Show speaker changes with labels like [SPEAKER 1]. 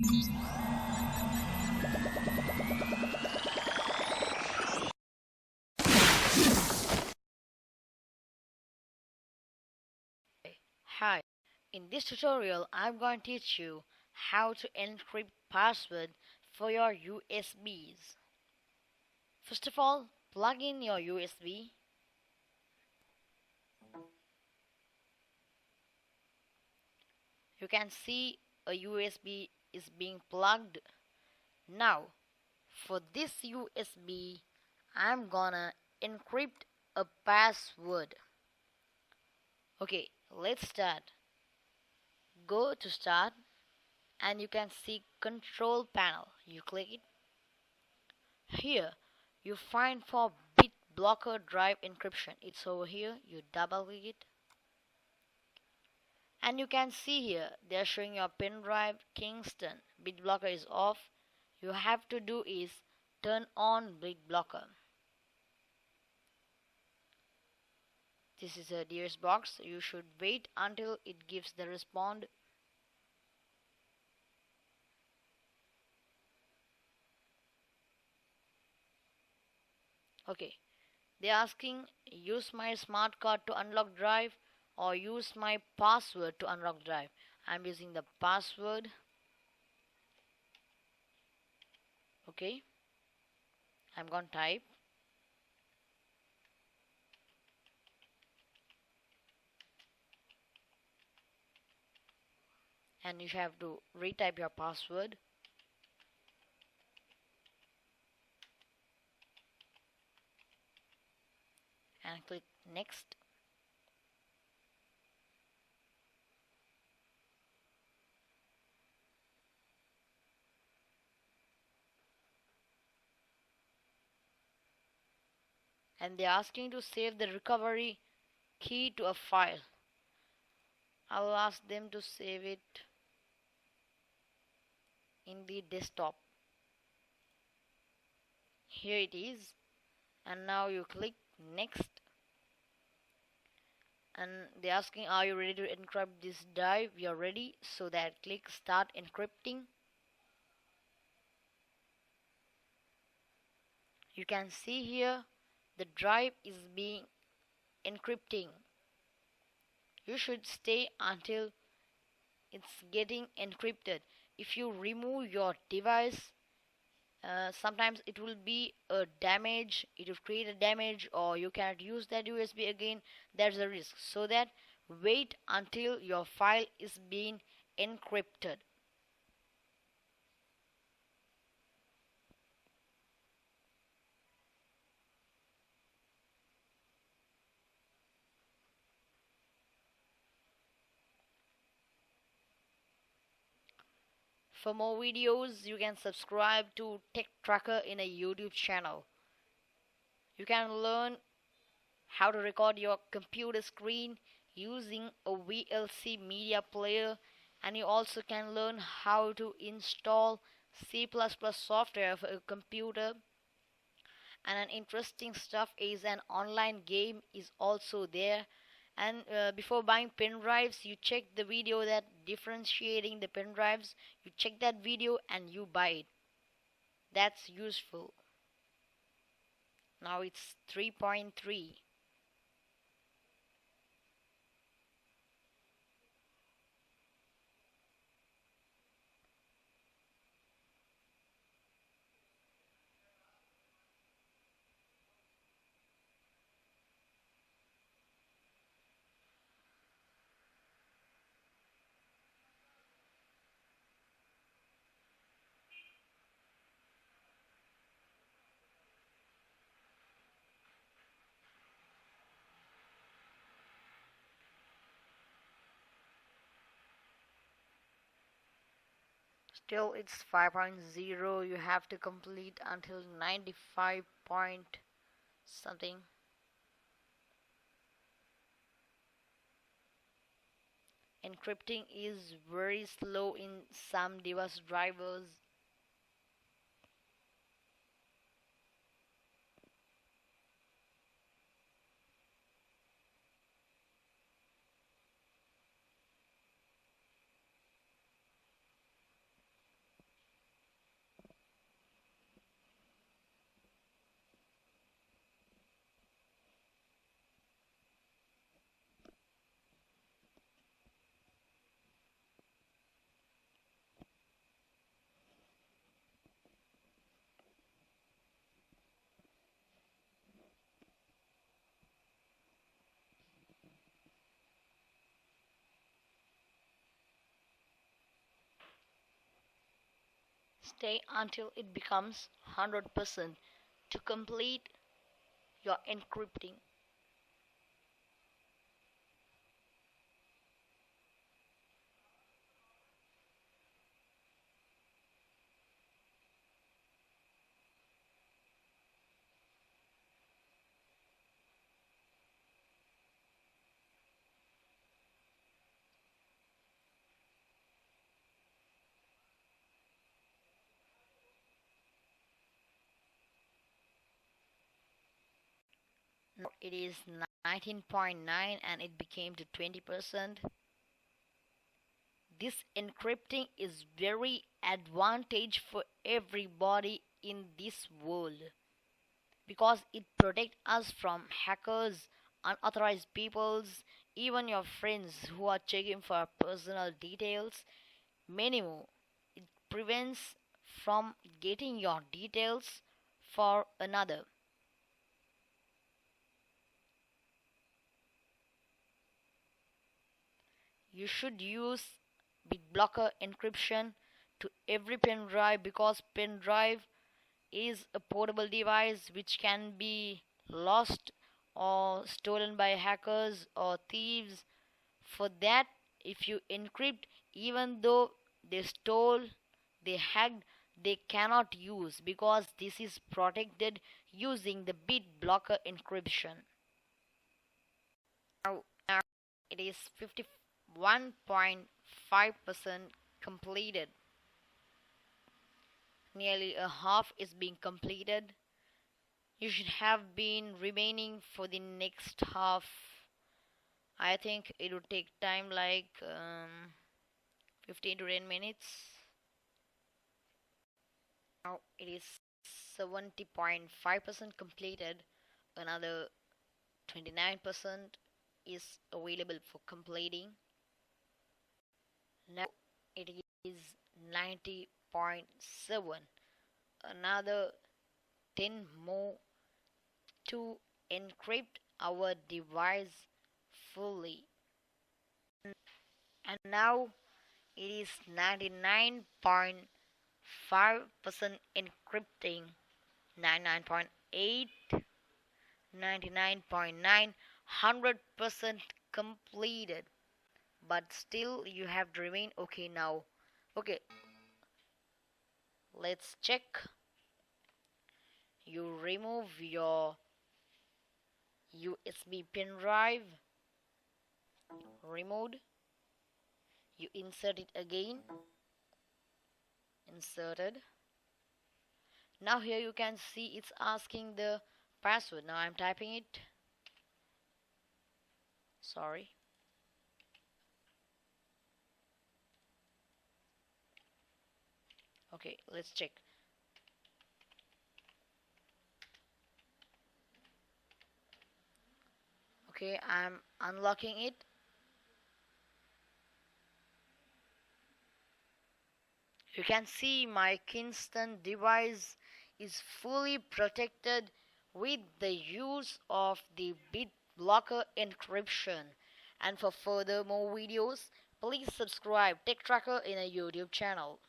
[SPEAKER 1] Hi, in this tutorial I'm going to teach you how to encrypt password for your USBs. First of all, plug in your USB. You can see a USB is being plugged. Now, for this USB, I'm gonna encrypt a password. Okay, let's start. Go to start and you can see control panel. You click it. Here you find for bit blocker drive encryption. It's over here. You double click it. And you can see here they are showing your pen drive Kingston. Bit blocker is off. You have to do is turn on bit blocker. This is a DS box. You should wait until it gives the respond. Okay, they're asking use my smart card to unlock drive or use my password to unlock drive. I'm using the password. Okay, I'm going to type and you have to retype your password and click next. And they're asking to save the recovery key to a file. I'll ask them to save it in the desktop. Here it is, and now you click next, and they're asking are you ready to encrypt this drive. You're ready, so that click start encrypting. You can see here the drive is being encrypting. You should stay until it's getting encrypted. If you remove your device, sometimes it will be a damage, it will create a damage, or you cannot use that USB again. There's a risk, so that wait until your file is being encrypted. For more videos you can subscribe to Tech Tracker in a YouTube channel. You can learn how to record your computer screen using a VLC media player, and you also can learn how to install C++ software for a computer. And an interesting stuff is an online game is also there. And before buying pen drives, you check the video that differentiating the pen drives. You check that video and you buy it. That's useful. Now it's 3.3. Still it's 5.0. You have to complete until 95 point something. Encrypting is very slow in some device drivers. Stay until it becomes 100% to complete your encrypting. Now it is 19.9 and it became to 20%. This encrypting is very advantage for everybody in this world because it protects us from hackers, unauthorized peoples, even your friends who are checking for personal details, many more. It prevents from getting your details for another. You should use BitBlocker encryption to every pen drive because pen drive is a portable device which can be lost or stolen by hackers or thieves. For that, if you encrypt, even though they stole, they hacked, they cannot use because this is protected using the bit blocker encryption. Now it is 51.5% completed. Nearly a half is being completed. You should have been remaining for the next half. I think it would take time like 15 to 10 minutes. Now it is 70.5% completed. Another 29% is available for completing. Now it is 90.7. Another 10 more to encrypt our device fully. And now it is 99.5% encrypting, 99.8, 99.9, 100% completed. But still you have to remain okay now. Okay, let's check. You remove your USB pen drive, removed. You insert it again, inserted. Now here you can see it's asking the password. Now I'm typing it. Sorry. Okay, let's check. Okay, I'm unlocking it. You can see my Kingston device is fully protected with the use of the BitBlocker encryption. And for further more videos, please subscribe Tech Tracker in a YouTube channel.